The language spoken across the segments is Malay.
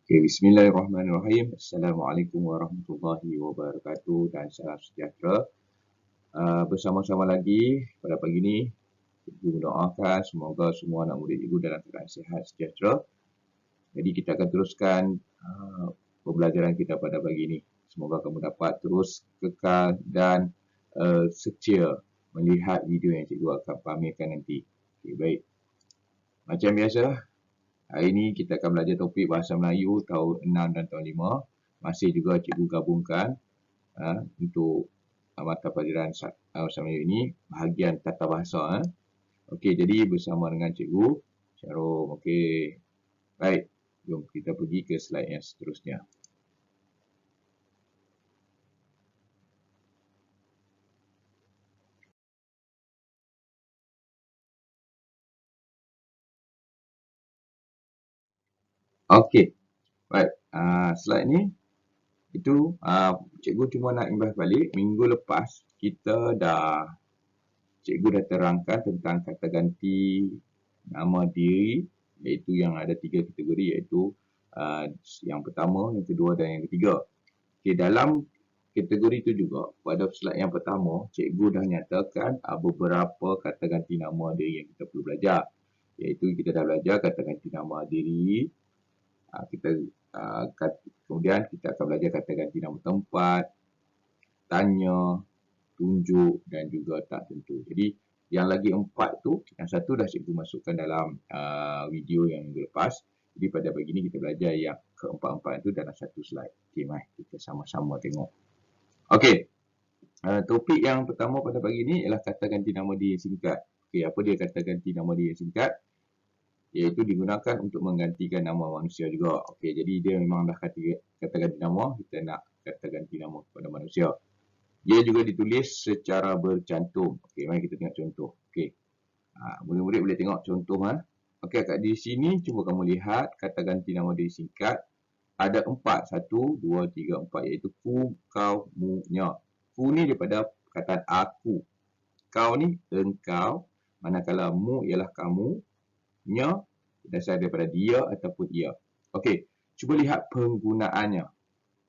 Okay, Bismillahirrahmanirrahim. Assalamualaikum warahmatullahi wabarakatuh dan salam sejahtera. Bersama-sama lagi pada pagi ini, Cikgu mendoakan semoga semua anak murid Cikgu dalam keadaan sihat sejahtera. Jadi kita akan teruskan pembelajaran kita pada pagi ini. Semoga kamu dapat terus kekal dan setia melihat video yang Cikgu akan pamerkan nanti. Okay, baik. Macam biasa, hari ini kita akan belajar topik Bahasa Melayu tahun 6 dan tahun 5. Masih juga Cikgu gabungkan untuk mata pelajaran Bahasa Melayu ini, bahagian tata bahasa. Okey, jadi bersama dengan Cikgu Syarul. Okey, baik. Jom kita pergi ke slide yang seterusnya. Okey, baik. Slide ni, itu Cikgu cuma nak imbas balik. Minggu lepas, Cikgu dah terangkan tentang kata ganti nama diri, iaitu yang ada 3 kategori, iaitu yang pertama, yang kedua dan yang ketiga. Okey, dalam kategori itu juga, pada slide yang pertama, Cikgu dah nyatakan beberapa kata ganti nama diri yang kita perlu belajar. Iaitu kita dah belajar kata ganti nama diri, kemudian kita akan belajar kata ganti nama tempat, tanya, tunjuk dan juga tak tentu. Jadi yang lagi 4 tu, yang satu dah Cikgu masukkan dalam video yang minggu lepas. Jadi pada pagi ni kita belajar yang keempat-empat itu dalam satu slide. Okey, mari kita sama-sama tengok. Okey, topik yang pertama pada pagi ni ialah kata ganti nama diri singkat. Okey, apa dia kata ganti nama diri singkat? Iaitu digunakan untuk menggantikan nama manusia juga. Okey, jadi dia memang dah kata ganti nama, kita nak kata ganti nama kepada manusia. Dia juga ditulis secara bercantum. Okey, mari kita tengok contoh. Okey. Murid-murid boleh tengok contoh. Okey, kat di sini cuba kamu lihat kata ganti nama diri singkat. Ada 4. 1, 2, 3, 4. Iaitu ku, kau, mu, nya. Ku ni daripada perkataan aku. Kau ni engkau. Manakala mu ialah kamu. Nya dasar daripada dia ataupun ia. Okey, cuba lihat penggunaannya.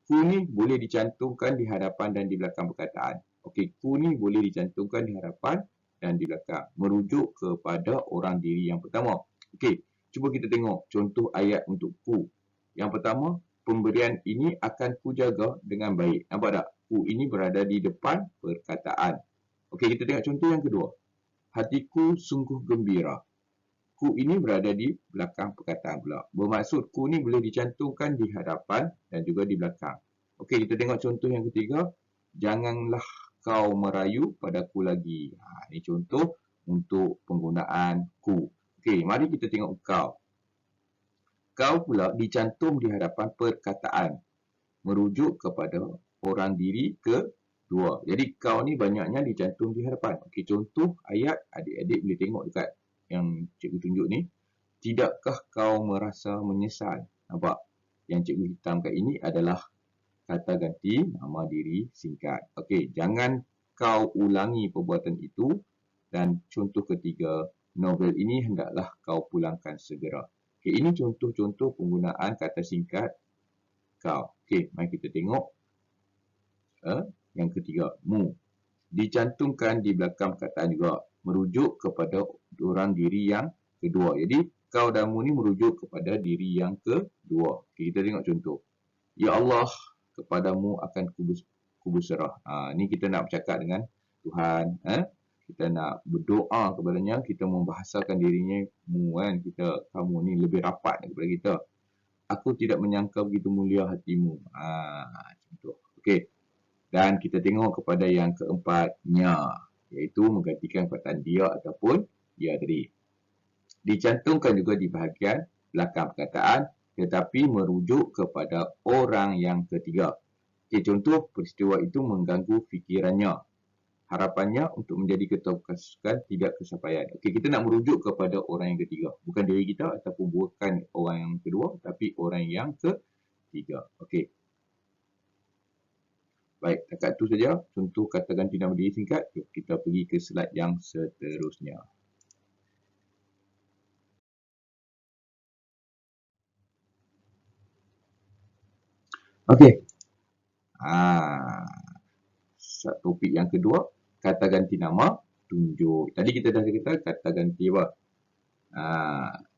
Ku ni boleh dicantumkan di hadapan dan di belakang perkataan. Okey, ku ni boleh dicantumkan di hadapan dan di belakang. Merujuk kepada orang diri yang pertama. Okey, cuba kita tengok contoh ayat untuk ku. Yang pertama, pemberian ini akan ku jaga dengan baik. Nampak tak? Ku ini berada di depan perkataan. Okey, kita tengok contoh yang kedua. Hatiku sungguh gembira. Ku ini berada di belakang perkataan pula. Bermaksud ku ni boleh dicantumkan di hadapan dan juga di belakang. Okey, kita tengok contoh yang ketiga. Janganlah kau merayu padaku lagi. Ini contoh untuk penggunaan ku. Okey, mari kita tengok kau. Kau pula dicantum di hadapan perkataan. Merujuk kepada orang diri kedua. Jadi kau ni banyaknya dicantum di hadapan. Okey, contoh ayat adik-adik boleh tengok dekat yang cikgu tunjuk ni. Tidakkah kau merasa menyesal? Nampak? Yang cikgu hitamkan ini adalah kata ganti nama diri singkat. Okey, jangan kau ulangi perbuatan itu. Dan contoh ketiga, novel ini hendaklah kau pulangkan segera. Okey, ini contoh-contoh penggunaan kata singkat kau. Okey, mari kita tengok yang ketiga, mu. Dicantumkan di belakang perkataan juga. Merujuk kepada orang diri yang kedua. Jadi, kau dan mu ni merujuk kepada diri yang kedua. Okay, kita tengok contoh. Ya Allah, kepadamu akan ku berserah. Ni kita nak bercakap dengan Tuhan. Kita nak berdoa kepadanya. Kita membahasakan dirinya mu kan. Kamu ni lebih rapat daripada kita. Aku tidak menyangka begitu mulia hatimu. Contoh. Okey. Dan kita tengok kepada yang keempatnya, iaitu menggantikan perkataan dia ataupun dia tadi. Dicantumkan juga di bahagian belakang perkataan, tetapi merujuk kepada orang yang ketiga. Okay, contoh peristiwa itu mengganggu fikirannya. Harapannya untuk menjadi ketua pasukan tidak kesampaian. Okey, kita nak merujuk kepada orang yang ketiga. Bukan diri kita ataupun bukan orang yang kedua, tapi orang yang ketiga. Okey. Baik, dekat itu saja contoh kata ganti nama diri singkat. Jom kita pergi ke slide yang seterusnya. Okey. Topik yang kedua, kata ganti nama, tunjuk. Tadi kita dah kata kata ganti apa?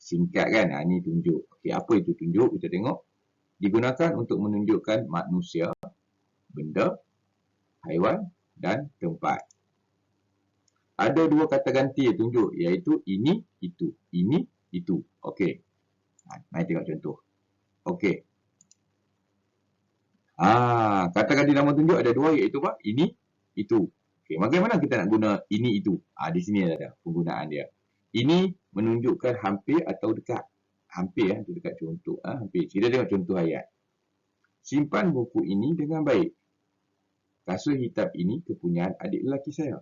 Singkat kan? Ini tunjuk. Okey, apa itu tunjuk? Kita tengok. Digunakan untuk menunjukkan manusia, benda, haiwan dan tempat. Ada dua kata ganti tunjuk, iaitu ini, itu. Ini, itu. Okey. Mari tengok contoh. Okey. Kata ganti nama tunjuk ada dua, iaitu apa? Ini, itu. Okey, bagaimana kita nak guna ini, itu? Di sini ada penggunaan dia. Ini menunjukkan hampir atau dekat. Hampir, itu dekat contoh. Hampir. Kita tengok contoh ayat. Simpan buku ini dengan baik. Kasut hitam ini kepunyaan adik lelaki saya.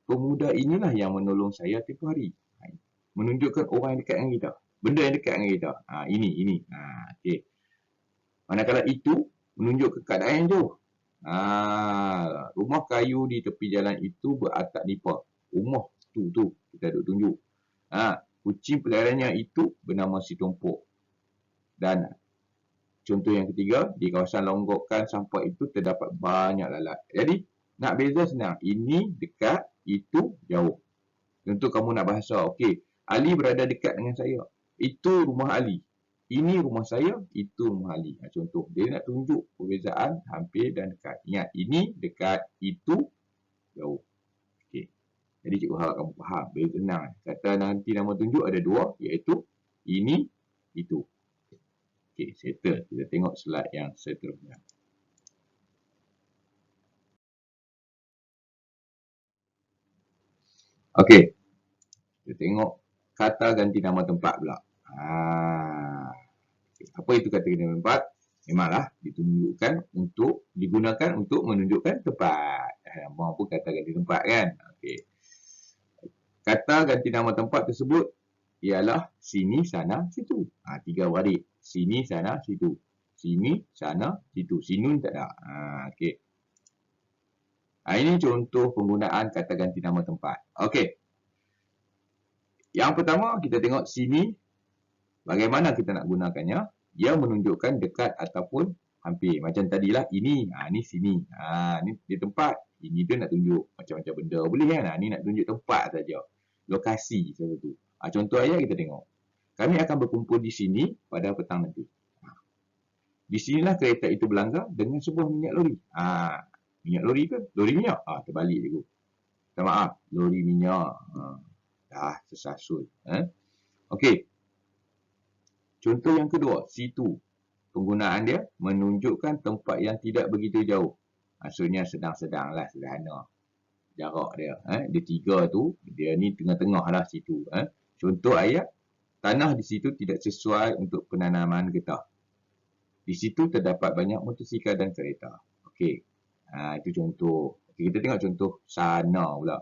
Pemuda inilah yang menolong saya tempoh hari. Menunjukkan orang yang dekat dengan kita. Benda yang dekat dengan kita. Ini. Okey. Manakala itu menunjuk ke keadaan yang jauh. Rumah kayu di tepi jalan itu beratap nipah. Rumah tu kita duk tunjuk. Kucing peliharaannya itu bernama si Tompok. Dan contoh yang ketiga, di kawasan longgokan sampah itu terdapat banyak lalat. Jadi nak beza senang. Ini dekat, itu jauh. Contoh kamu nak bahasa, okey, Ali berada dekat dengan saya. Itu rumah Ali. Ini rumah saya, itu rumah Ali. Contoh, dia nak tunjuk perbezaan hampir dan dekat. Ingat, ini dekat, itu jauh. Okey. Jadi cikgu harap kamu faham. Beza senang. Kata nanti nama tunjuk ada dua, iaitu ini, itu. Okey, settle. Kita tengok slide yang seterusnya. Okey. Kita tengok kata ganti nama tempat pula. Apa itu kata ganti nama tempat? Memanglah ditunjukkan untuk digunakan untuk menunjukkan tempat. Nama pun kata ganti tempat kan? Okey. Kata ganti nama tempat tersebut ialah sini, sana, situ. 3 warik. Sini, sana, situ. Sini, sana, situ. Sinun tak ada. Okey. Ini contoh penggunaan kata ganti nama tempat. Okey. Yang pertama, kita tengok sini. Bagaimana kita nak gunakannya? Dia menunjukkan dekat ataupun hampir. Macam tadilah, ini. Ni sini. Ni di tempat. Ini tu nak tunjuk macam-macam benda. Boleh kan? Ni nak tunjuk tempat saja. Lokasi sesuatu. Contoh ayat kita tengok. Kami akan berkumpul di sini pada petang nanti. Di sinilah kereta itu berlanggar dengan sebuah minyak lori. Minyak lori ke? Lori minyak? Terbalik cikgu. Minta maaf. Lori minyak. Tersasul. Okey. Contoh yang kedua, situ. Penggunaan dia menunjukkan tempat yang tidak begitu jauh. Maksudnya sedang-sedang lah, sederhana. Jarak dia. Dia 3 tu, dia ni tengah-tengah lah situ. Contoh ayat, tanah di situ tidak sesuai untuk penanaman getah. Di situ terdapat banyak motosikal dan kereta. Okey. Itu contoh. Okay, kita tengok contoh sana pula.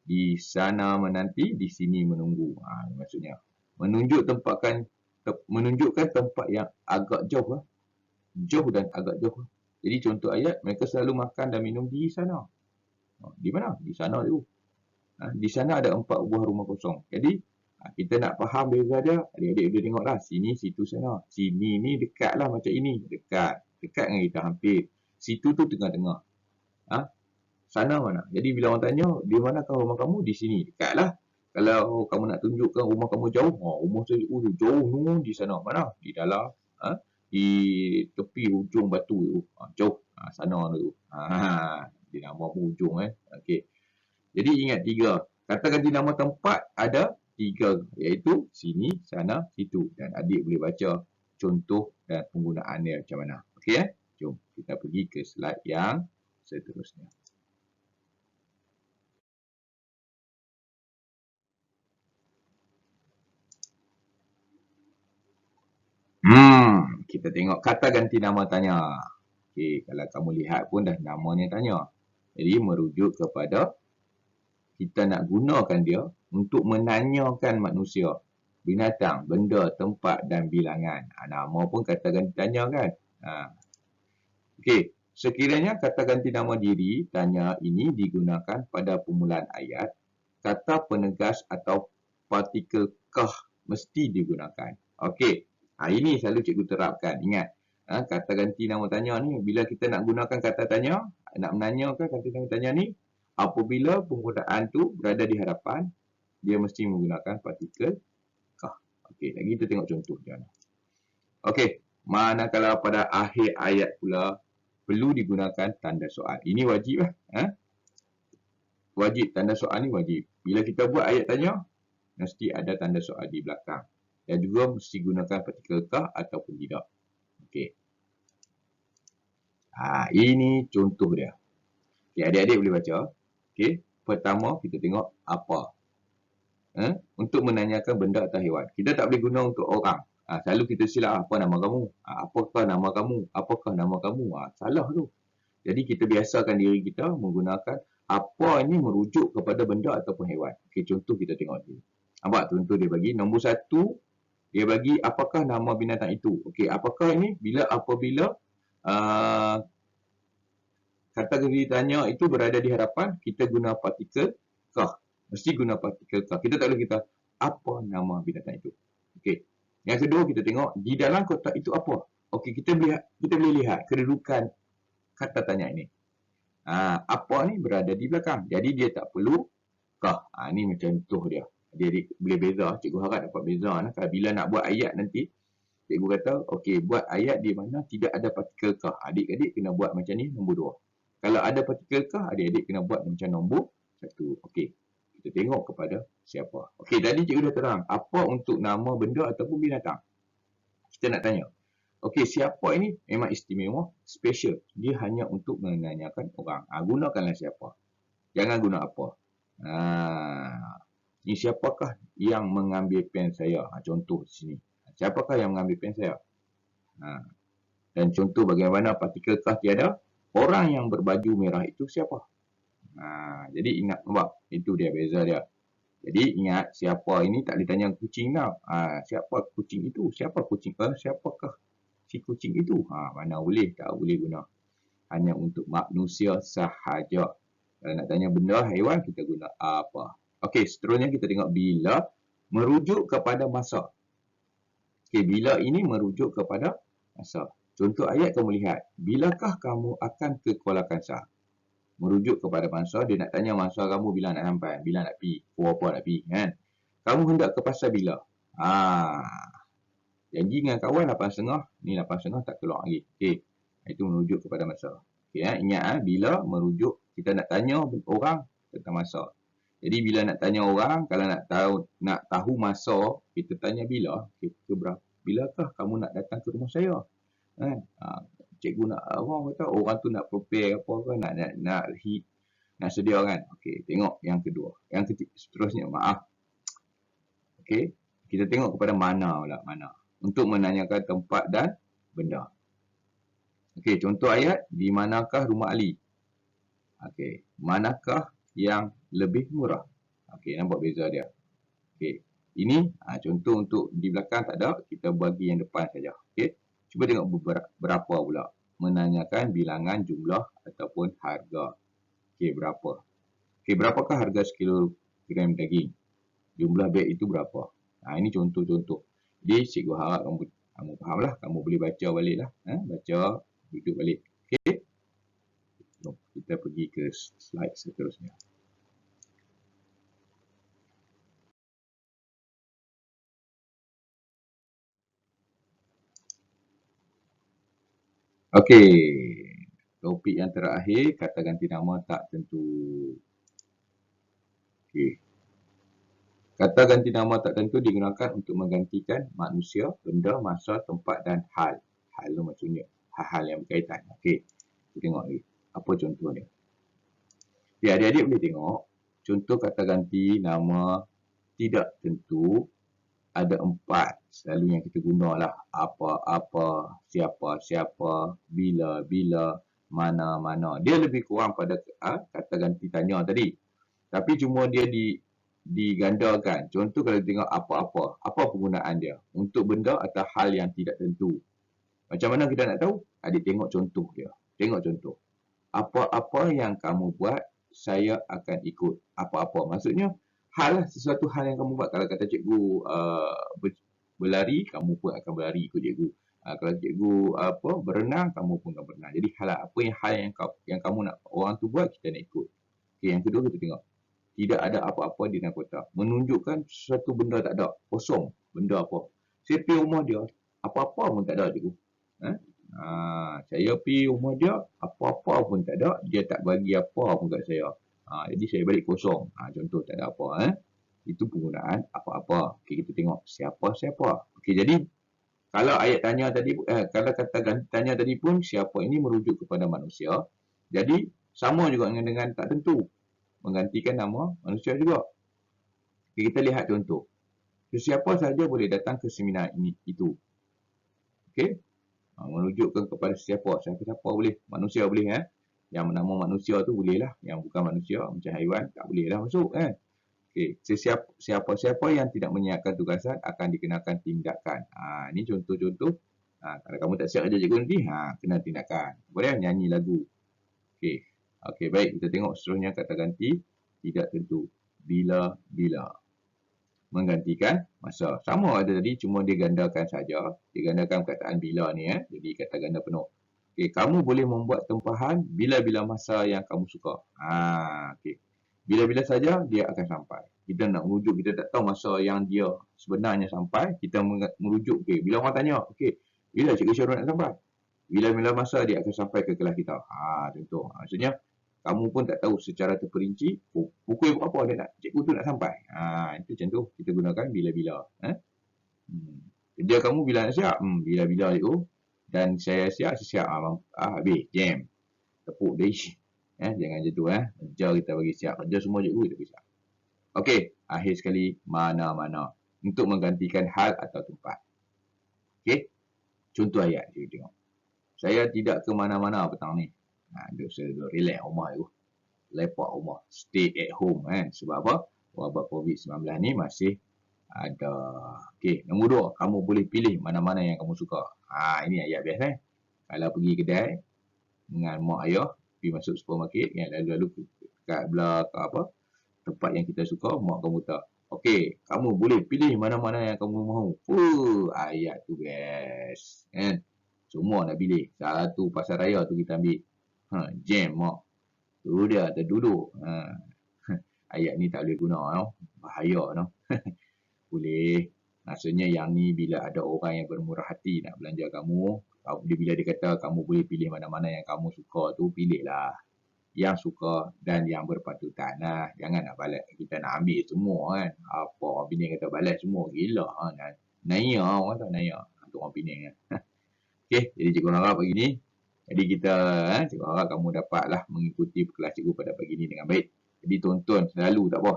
Di sana menanti, di sini menunggu. Maksudnya menunjukkan tempat yang agak jauh lah. Jauh dan agak jauh. Jadi contoh ayat, mereka selalu makan dan minum di sana. Di mana? Di sana tu. Di sana ada 4 buah rumah kosong. Jadi kita nak faham beza dia, adik-adik boleh tengoklah. Sini, situ, sana. Sini ni dekat lah macam ini. Dekat. Dekat dengan kita hampir. Situ tu tengah-tengah. Sana mana? Jadi bila orang tanya, di manakah rumah kamu? Di sini. Dekat lah. Kalau kamu nak tunjukkan rumah kamu jauh, rumah saya jauh ni di sana. Mana? Di dalam. Di tepi hujung batu tu. Jauh. Sana tu. Di nama pun hujung. Okey. Jadi ingat 3. Kata ganti nama tempat ada 3. Iaitu sini, sana, situ. Dan adik boleh baca contoh dan penggunaan dia macam mana. Okey Jom kita pergi ke slide yang seterusnya. Kita tengok kata ganti nama tanya. Okey, kalau kamu lihat pun dah namanya tanya. Jadi merujuk kepada kita nak gunakan dia untuk menanyakan manusia, binatang, benda, tempat dan bilangan. Nama pun kata ganti tanya kan. Okey, sekiranya kata ganti nama diri tanya ini digunakan pada permulaan ayat, kata penegas atau partikel kah mesti digunakan. Okey. Ini selalu cikgu terapkan. Ingat, Kata ganti nama tanya ni, bila kita nak gunakan kata tanya, nak menanyakan kata nama tanya ni, apabila penggunaan tu berada di hadapan, dia mesti menggunakan partikel kah. Okey, lagi kita tengok contoh dia. Okey, manakala pada akhir ayat pula perlu digunakan tanda soal. Ini wajib lah. Wajib, tanda soal ni wajib. Bila kita buat ayat tanya, mesti ada tanda soal di belakang. Dan juga mesti gunakan partikel kah ataupun tidak. Okey. Ini contoh dia. Okay, adik-adik boleh baca. Okey, pertama kita tengok apa. Untuk menanyakan benda atau haiwan. Kita tak boleh guna untuk orang. Selalu kita silap, apa nama kamu? Apakah nama kamu? Apakah nama kamu? Salah tu. Jadi kita biasakan diri kita menggunakan apa ini merujuk kepada benda ataupun haiwan. Okey, contoh kita tengok dulu. Nampak contoh dia bagi. Nombor 1, dia bagi apakah nama binatang itu. Okey, apakah ini? Apabila kata tanya itu berada di hadapan, kita guna partikel kah. Mesti guna partikel kah. Kita tak boleh kita apa nama binatang itu. Okey. Yang kedua kita tengok di dalam kotak itu apa. Okey, kita boleh lihat kedudukan kata tanya ini. Apa ni berada di belakang. Jadi dia tak perlu kah. Ni macam contoh dia. Dia boleh beza. Cikgu harap dapat beza. Bila nak buat ayat nanti, cikgu kata, okey, buat ayat di mana tidak ada partikel kah. Adik-adik kena buat macam ni, nombor 2. Kalau ada partikel kah, adik-adik kena buat macam nombor 1. Okey, kita tengok kepada siapa. Okey, tadi cikgu dah terang. Apa untuk nama benda ataupun binatang. Kita nak tanya. Okey, siapa ini memang istimewa, special. Dia hanya untuk menanyakan orang. Gunakanlah siapa. Jangan guna apa. Ini siapakah yang mengambil pen saya? Contoh di sini. Siapakah yang mengambil pen saya? Dan contoh bagaimana partikel kah tiada? Orang yang berbaju merah itu siapa? Jadi ingat, nampak? Itu dia, beza dia. Jadi ingat, siapa ini tak ditanya kucing tau. Siapa kucing itu? Siapa kucing? Siapakah si kucing itu? Mana boleh, tak boleh guna. Hanya untuk manusia sahaja. Kalau nak tanya benda, haiwan, kita guna apa. Okey, seterusnya kita tengok bila merujuk kepada masa. Okey, bila ini merujuk kepada masa. Contoh ayat kamu lihat. Bilakah kamu akan ke Kuala Kangsar? Merujuk kepada masa. Dia nak tanya masa kamu bila nak sampai. Bila nak pergi. Apa nak pergi. Kan? Kamu hendak ke pasar bila? Janji dengan kawan 8.30. Ni 8.30 tak keluar lagi. Okey. Itu merujuk kepada masa. Okay, ingat bila merujuk. Kita nak tanya orang tentang masa. Jadi bila nak tanya orang, kalau nak tahu masa, kita tanya bila. Kita bilakah kamu nak datang ke rumah saya? Cikgu nak orang kata orang tu nak prepare apa ke, nak sedia kan. Okey, tengok yang kedua. Yang ketiga, seterusnya maaf. Okey, kita tengok kepada mana pula, mana. Untuk menanyakan tempat dan benda. Okey, contoh ayat, di manakah rumah Ali? Okey, manakah yang lebih murah? Okey, nampak beza dia. Okey, ini contoh untuk di belakang tak ada, kita bagi yang depan saja. Okey, cuba tengok berapa pula. Menanyakan bilangan, jumlah ataupun harga. Okey, berapa? Okey, berapakah harga sekilogram daging? Jumlah beg itu berapa? Ini contoh-contoh. Jadi, cikgu harap kamu fahamlah. Kamu boleh baca balik lah. Baca, duduk balik. Okey. Kita pergi ke slide seterusnya. Okey. Topik yang terakhir, kata ganti nama tak tentu. Okey. Kata ganti nama tak tentu digunakan untuk menggantikan manusia, benda, masa, tempat dan hal. Hal tu maksudnya hal-hal yang berkaitan. Okey. Kita tengok lagi. Apa contoh dia? Okay, adik-adik boleh tengok. Contoh kata ganti nama tidak tentu ada 4. Selalu yang kita gunalah apa-apa, siapa-siapa, bila-bila, mana-mana. Dia lebih kurang pada kata ganti tanya tadi. Tapi cuma dia digandakan. Contoh kalau tengok apa-apa. Apa penggunaan dia? Untuk benda atau hal yang tidak tentu. Macam mana kita nak tahu? Adik tengok contoh dia. Tengok contoh. Apa-apa yang kamu buat, saya akan ikut. Apa-apa. Maksudnya, sesuatu hal yang kamu buat. Kalau kata cikgu berlari, kamu pun akan berlari ikut cikgu. Kalau cikgu berenang, kamu pun akan berenang. Jadi hal yang kamu nak orang tu buat, kita nak ikut. Okay, yang kedua kita tengok. Tidak ada apa-apa di dalam kotak. Menunjukkan sesuatu benda tak ada. Kosong. Benda apa. Saya pergi rumah dia. Apa-apa pun tak ada, cikgu. Saya pergi rumah dia. Apa-apa pun tak ada. Dia tak bagi apa pun kat saya. Jadi saya balik kosong. Contoh tak ada apa. Itu penggunaan apa-apa. Okay, kita tengok siapa-siapa. Okay, jadi kalau ayat tanya tadi, kalau kata ganti tanya tadi pun, siapa ini merujuk kepada manusia. Jadi, sama juga dengan tak tentu. Menggantikan nama manusia juga. Okay, kita lihat contoh. Sesiapa sahaja boleh datang ke seminar itu. Okey. Menunjukkan kepada siapa boleh. Manusia boleh. Yang nama manusia tu boleh lah. Yang bukan manusia, macam haiwan, tak boleh lah masuk. Okay. Siapa-siapa yang tidak menyiapkan tugasan akan dikenakan tindakan. Ini contoh-contoh. Kalau kamu tak siap kerja cikgu nanti, kena tindakan. Boleh nyanyi lagu. Okey. Okey, baik. Kita tengok seterusnya kata ganti. Tidak tentu. Bila-bila. Menggantikan masa. Sama ada tadi, cuma digandakan saja. Digandakan perkataan bila ni. Jadi kata ganda penuh. Okey, kamu boleh membuat tempahan bila-bila masa yang kamu suka. Okey. Bila-bila saja dia akan sampai. Kita nak merujuk, kita tak tahu masa yang dia sebenarnya sampai, kita merujuk. Okay. Bila orang tanya, okay, bila Cikgu Syarul nak sampai? Bila-bila masa dia akan sampai ke kelas kita. Contoh. Maksudnya, kamu pun tak tahu secara terperinci, pukul berapa dia nak, cikgu tu nak sampai. Itu contoh, kita gunakan bila-bila. Kerja kamu bila nak siap? Bila-bila cikgu. Dan saya siap. Habis, jam. Tepuk dia. Jangan macam tu. Kerja kita bagi siap. Kerja semua cikgu kita bagi siap. Okey, akhir sekali, mana-mana. Untuk menggantikan hal atau tempat. Okey, contoh ayat. Kita tengok. Saya tidak ke mana-mana petang ni. Saya relax rumah tu. Lepak rumah. Stay at home. Sebab apa? Wabak COVID-19 ni masih ada. Okey, nombor 2. Kamu boleh pilih mana-mana yang kamu suka. Ini ayat biasa. Kalau pergi kedai dengan mak ayah, pergi masuk supermarket, lalu-lalu kat belah tempat yang kita suka, mak kamu tak. Okey, kamu boleh pilih mana-mana yang kamu mahu. Ayat tu best. Semua nak pilih. Satu pasar raya tu kita ambil. Jam mak. Tu dia terduduk. Ayat ni tak boleh guna. Bahaya. Boleh. Maksudnya yang ni bila ada orang yang bermurah hati nak belanja kamu, bila dia kata kamu boleh pilih mana-mana yang kamu suka tu, pilihlah yang suka dan yang berpatutan. Jangan nak balas. Kita nak ambil semua kan. Apa orang Penang kata balas semua. Gila. Naya orang tak naya. Itu orang Penang. Okey, jadi cikgu harap pagi ni. Jadi kita, cikgu harap kamu dapatlah mengikuti kelas cikgu pada pagi ni dengan baik. Jadi tonton selalu tak apa.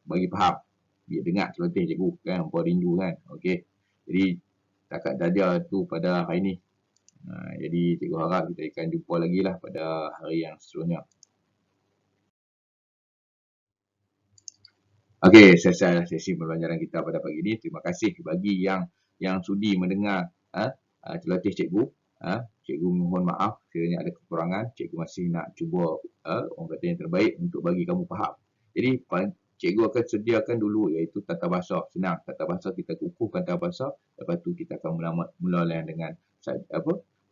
Bagi faham. Biar dengar celoteh cikgu kan. Apa rindu kan. Okey. Jadi takat darjah tu pada hari ni. Jadi cikgu harap kita akan jumpa lagi lah pada hari yang seterusnya. Okey, selesai sesi pembelajaran kita pada pagi ini. Terima kasih bagi yang sudi mendengar celoteh cikgu. Cikgu mohon maaf sekiranya ada kekurangan. Cikgu masih nak cuba orang kata yang terbaik untuk bagi kamu faham. Jadi cikgu akan sediakan dulu iaitu tata bahasa. Senang, tata bahasa kita kukuhkan tata bahasa. Lepas tu kita akan mulakan dengan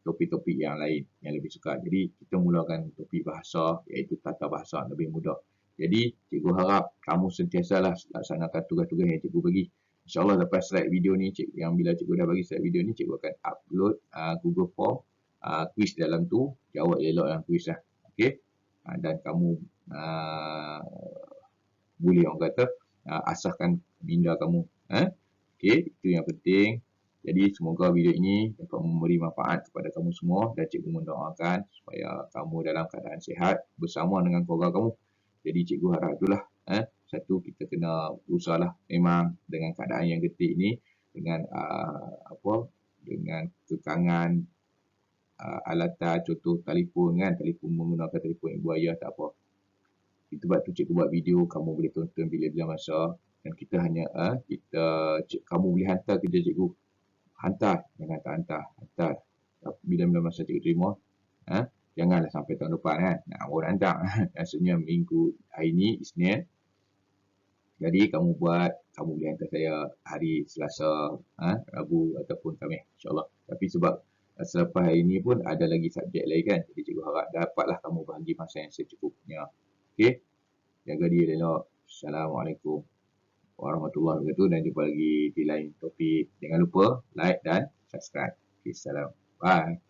topik-topik yang lain yang lebih suka. Jadi kita mulakan topik bahasa iaitu tata bahasa lebih mudah. Jadi, cikgu harap kamu sentiasalah laksanakan tugas-tugas yang cikgu bagi. InsyaAllah lepas slide video ni, yang bila cikgu dah bagi slide video ni, cikgu akan upload Google Form, quiz dalam tu, jawab elok dalam quiz lah. Okay? Dan kamu boleh orang kata, asahkan minda kamu. Okay? Itu yang penting. Jadi, semoga video ini dapat memberi manfaat kepada kamu semua dan cikgu mendoakan supaya kamu dalam keadaan sihat bersama dengan keluarga kamu. Jadi cikgu harap itulah. Satu, kita kena berusahalah memang dengan keadaan yang getik ni, dengan dengan kekangan alatan, contoh telefon kan, telefon menggunakan telefon ibu ayah tak apa. Itu sebab tu cikgu buat video, kamu boleh tonton bila-bila masa dan kita hanya kamu boleh hantar kerja cikgu. Hantar, jangan tak hantar. Bila-bila masa cikgu terima, janganlah sampai tahun depan kan. Nak orang hantar. Maksudnya minggu hari ni, Isnin, Jadi kamu buat, kamu boleh hantar saya hari Selasa, Rabu ataupun Khamis, insyaAllah. Tapi sebab selepas hari ini pun ada lagi subjek lain kan. Jadi cikgu harap dapatlah kamu bahagi masa yang secukupnya. Okey? Jaga diri elok. Assalamualaikum warahmatullahi wabarakatuh dan jumpa lagi di lain topik. Jangan lupa like dan subscribe. Okay, salam. Bye.